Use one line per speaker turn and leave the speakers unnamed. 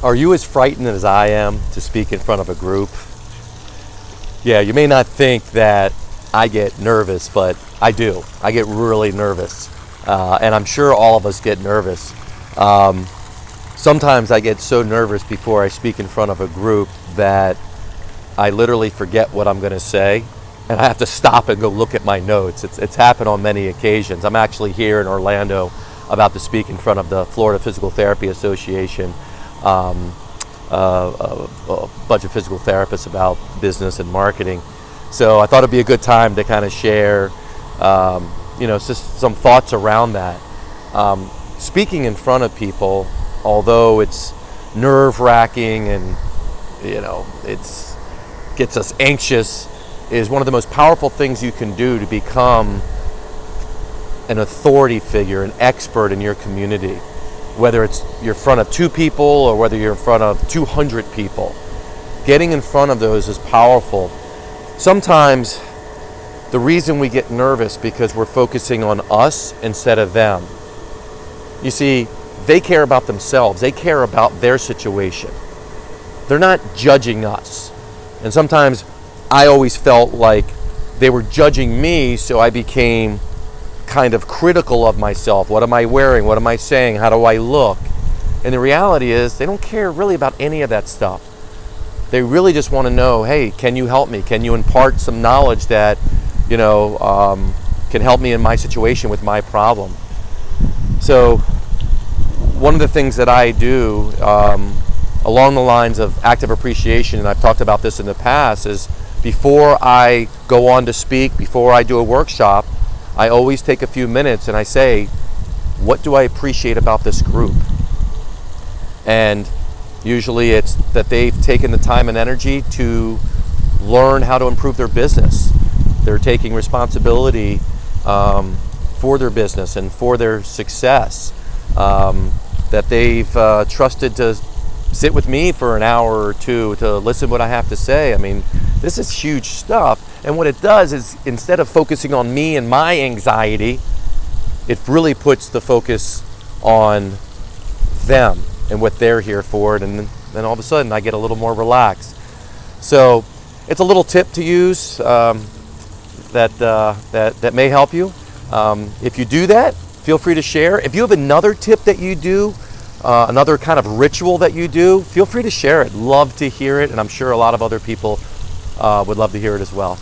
Are you as frightened as I am to speak in front of a group? Yeah, you may not think that I get nervous, but I do. I get really nervous. And I'm sure all of us get nervous. Sometimes I get so nervous before I speak in front of a group that I literally forget what I'm going to say. And I have to stop and go look at my notes. It's happened on many occasions. I'm actually here in Orlando about to speak in front of the Florida Physical Therapy Association. A bunch of physical therapists about business and marketing. So I thought it'd be a good time to kind of share, just some thoughts around that. Speaking in front of people, although it's nerve-wracking and, it gets us anxious, is one of the most powerful things you can do to become an authority figure, an expert in your community. Whether it's you're in front of 2 people or whether you're in front of 200 people. Getting in front of those is powerful. Sometimes the reason we get nervous because we're focusing on us instead of them. You see, they care about themselves. They care about their situation. They're not judging us. And sometimes I always felt like they were judging me, so I became kind of critical of myself. What am I wearing? What am I saying? How do I look? And the reality is they don't care really about any of that stuff. They really just want to know, hey, can you help me? Can you impart some knowledge that, can help me in my situation with my problem? So one of the things that I do along the lines of active appreciation, and I've talked about this in the past, is before I go on to speak, before I do a workshop, I always take a few minutes and I say, what do I appreciate about this group? And usually it's that they've taken the time and energy to learn how to improve their business. They're taking responsibility for their business and for their success. That they've trusted to sit with me for an hour or two to listen to what I have to say. I mean, this is huge stuff. And what it does is, instead of focusing on me and my anxiety, it really puts the focus on them and what they're here for. And then all of a sudden I get a little more relaxed. So it's a little tip to use that may help you. If you do that, feel free to share. If you have another tip that you do, another kind of ritual that you do, feel free to share it. Love to hear it. And I'm sure a lot of other people would love to hear it as well.